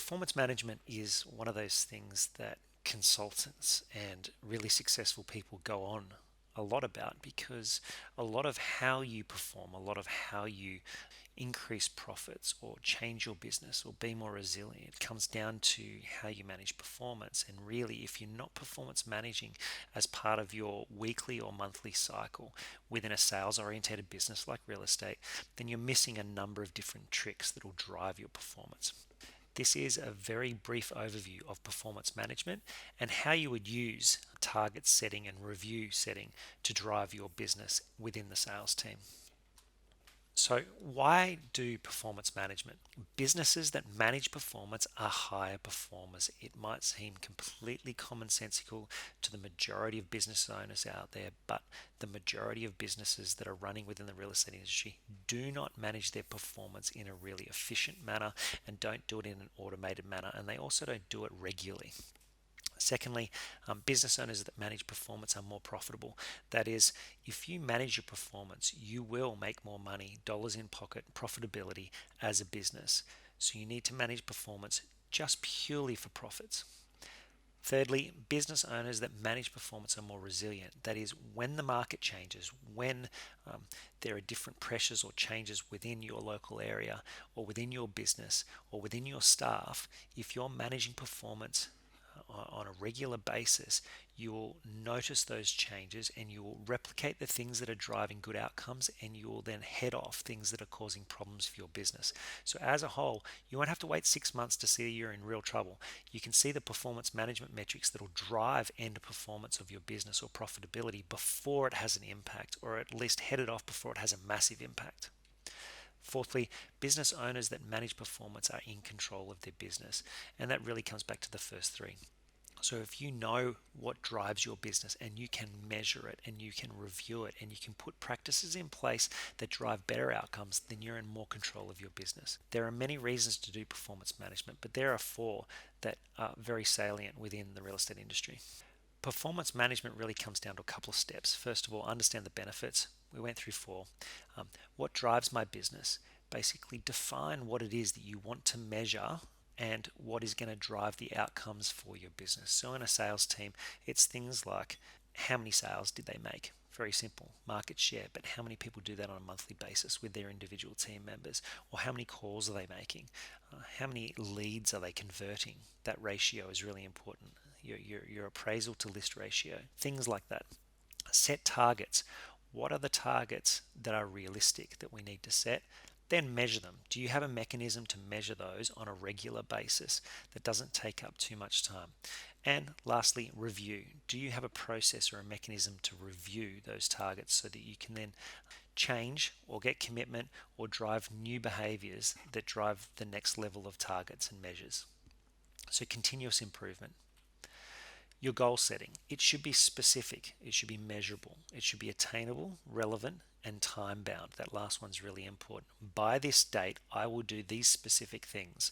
Performance management is one of those things that consultants and really successful people go on a lot about because a lot of how you perform, a lot of how you increase profits or change your business or be more resilient comes down to how you manage performance. And really, if you're not performance managing as part of your weekly or monthly cycle within a sales oriented business like real estate, then you're missing a number of different tricks that will drive your performance. This is a very brief overview of performance management and how you would use target setting and review setting to drive your business within the sales team. So, why do performance management? Businesses that manage performance are higher performers. It might seem completely commonsensical to the majority of business owners out there, but the majority of businesses that are running within the real estate industry do not manage their performance in a really efficient manner and don't do it in an automated manner, and they also don't do it regularly. Secondly, business owners that manage performance are more profitable. That is, if you manage your performance, you will make more money, dollars in pocket, profitability as a business. So you need to manage performance just purely for profits. Thirdly, business owners that manage performance are more resilient. That is, when the market changes, when there are different pressures or changes within your local area or within your business or within your staff, if you're managing performance on a regular basis, you will notice those changes and you will replicate the things that are driving good outcomes, and you will then head off things that are causing problems for your business. So as a whole, you won't have to wait 6 months to see you're in real trouble. You can see the performance management metrics that will drive end performance of your business or profitability before it has an impact, or at least head it off before it has a massive impact. Fourthly, business owners that manage performance are in control of their business. And that really comes back to the first three. So if you know what drives your business and you can measure it and you can review it and you can put practices in place that drive better outcomes, then you're in more control of your business. There are many reasons to do performance management, but there are four that are very salient within the real estate industry. Performance management really comes down to a couple of steps. First of all, understand the benefits. We went through four. What drives my business? Basically, define what it is that you want to measure and what is going to drive the outcomes for your business. So, in a sales team, it's things like how many sales did they make? Very simple, market share, but how many people do that on a monthly basis with their individual team members? Or how many calls are they making? How many leads are they converting? That ratio is really important. Your appraisal to list ratio, things like that. Set targets. What are the targets that are realistic that we need to set? Then measure them. Do you have a mechanism to measure those on a regular basis that doesn't take up too much time? And lastly, review. Do you have a process or a mechanism to review those targets so that you can then change or get commitment or drive new behaviors that drive the next level of targets and measures? So continuous improvement. Your goal setting. It should be specific, it should be measurable, it should be attainable, relevant, and time bound. That last one's really important. By this date, I will do these specific things.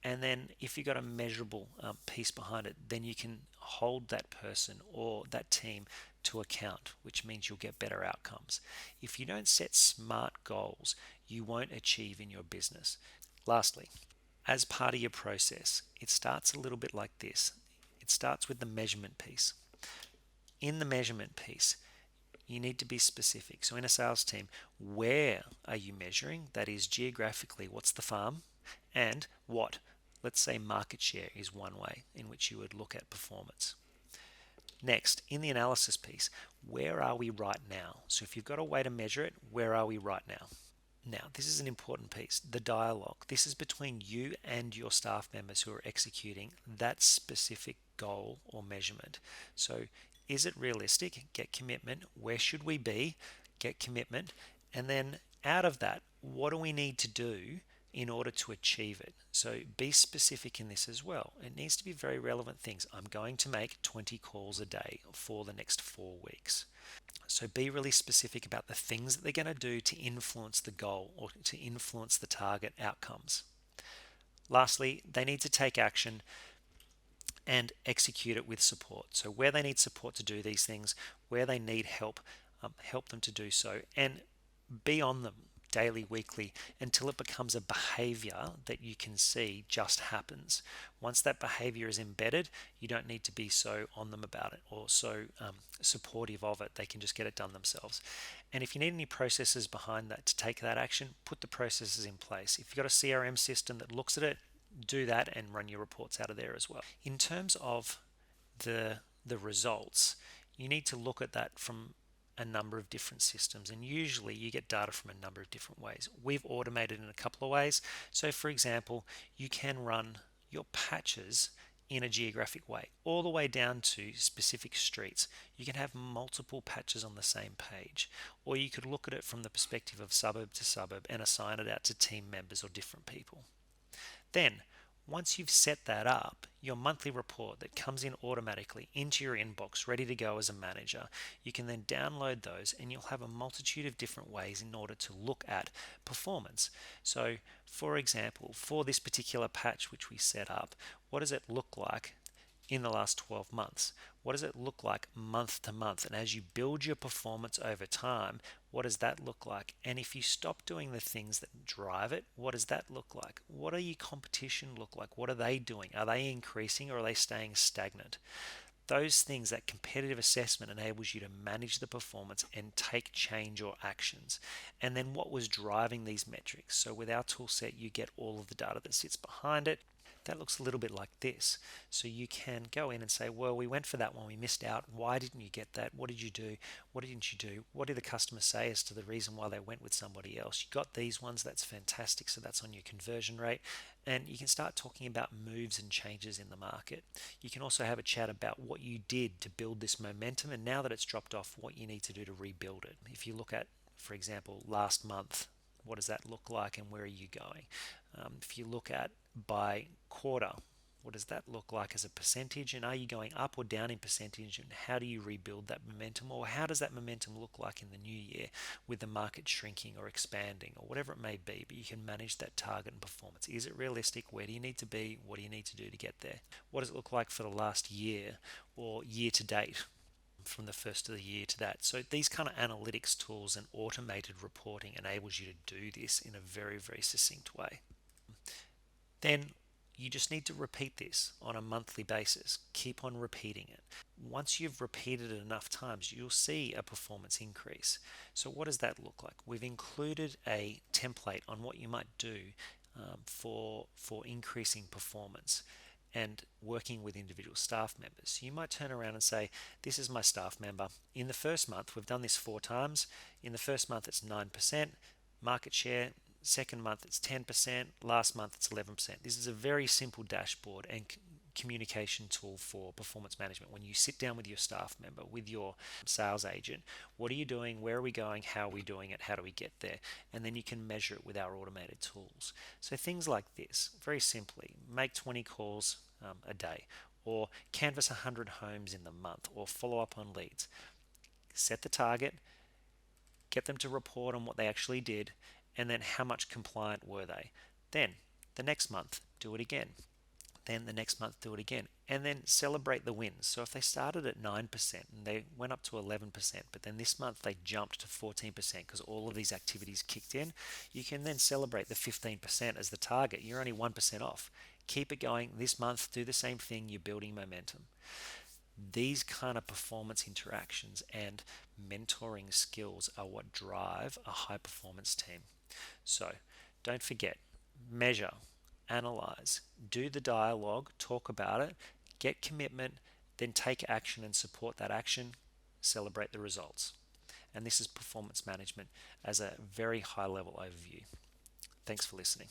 And then if you've got a measurable piece behind it, then you can hold that person or that team to account, which means you'll get better outcomes. If you don't set smart goals, you won't achieve in your business. Lastly, as part of your process, it starts a little bit like this. It starts with the measurement piece. In the measurement piece, you need to be specific. So in a sales team, where are you measuring? That is geographically, what's the farm? And what? Let's say market share is one way in which you would look at performance. Next, in the analysis piece, where are we right now? So if you've got a way to measure it, where are we right now? Now, this is an important piece, the dialogue. This is between you and your staff members who are executing that specific goal or measurement. So, is it realistic? Get commitment. Where should we be? Get commitment. And then out of that, what do we need to do in order to achieve it? So, be specific in this as well. It needs to be very relevant things. I'm going to make 20 calls a day for the next 4 weeks. So be really specific about the things that they're going to do to influence the goal or to influence the target outcomes. Lastly, they need to take action and execute it with support. So where they need support to do these things, where they need help, help them to do so, and be on them. daily, weekly, until it becomes a behavior that you can see just happens. Once that behavior is embedded, you don't need to be so on them about it or so supportive of it. They can just get it done themselves. And if you need any processes behind that to take that action, put the processes in place. If you've got a CRM system that looks at it, do that and run your reports out of there as well. In terms of the results, you need to look at that from a number of different systems, and usually you get data from a number of different ways. We've automated in a couple of ways. So for example, you can run your patches in a geographic way all the way down to specific streets. You can have multiple patches on the same page, or you could look at it from the perspective of suburb to suburb and assign it out to team members or different people. Then, once you've set that up, your monthly report that comes in automatically into your inbox, ready to go as a manager, you can then download those and you'll have a multitude of different ways in order to look at performance. So, for example, for this particular patch which we set up, what does it look like in the last 12 months? What does it look like month to month? And as you build your performance over time, what does that look like? And if you stop doing the things that drive it, what does that look like? What are your competition look like? What are they doing? Are they increasing or are they staying stagnant? Those things, that competitive assessment enables you to manage the performance and take change or actions. And then what was driving these metrics? So with our tool set, you get all of the data that sits behind it. That looks a little bit like this. So you can go in and say, well, we went for that one, we missed out. Why didn't you get that? What did you do? What didn't you do? What did the customer say as to the reason why they went with somebody else? You got these ones, that's fantastic. So that's on your conversion rate. And you can start talking about moves and changes in the market. You can also have a chat about what you did to build this momentum, and now that it's dropped off, what you need to do to rebuild it. If you look at, for example, last month, what does that look like and where are you going? If you look at by quarter, what does that look like as a percentage, and are you going up or down in percentage, and how do you rebuild that momentum, or how does that momentum look like in the new year with the market shrinking or expanding or whatever it may be? But you can manage that target and performance. Is it realistic? Where do you need to be? What do you need to do to get there? What does it look like for the last year or year to date, from the first of the year to that? So these kind of analytics tools and automated reporting enables you to do this in a very, very succinct way. Then you just need to repeat this on a monthly basis. Keep on repeating it. Once you've repeated it enough times, you'll see a performance increase. So what does that look like? We've included a template on what you might do for increasing performance and working with individual staff members. So you might turn around and say, this is my staff member. In the first month, we've done this 4 times. In the first month, it's 9% market share. Second month, it's 10%. Last month, it's 11%. This is a very simple dashboard and communication tool for performance management. When you sit down with your staff member, with your sales agent, what are you doing? Where are we going? How are we doing it? How do we get there? And then you can measure it with our automated tools. So things like this, very simply, make 20 calls a day, or canvass 100 homes in the month, or follow up on leads. Set the target, get them to report on what they actually did, and then how much compliant were they. Then the next month, do it again. Then the next month, do it again, and then celebrate the wins. So if they started at 9% and they went up to 11%, but then this month they jumped to 14% because all of these activities kicked in, you can then celebrate the 15% as the target. You're only 1% off. Keep it going. This month, do the same thing. You're building momentum. These kind of performance interactions and mentoring skills are what drive a high performance team. So don't forget, measure, analyze, do the dialogue, talk about it, get commitment, then take action and support that action, celebrate the results. And this is performance management as a very high level overview. Thanks for listening.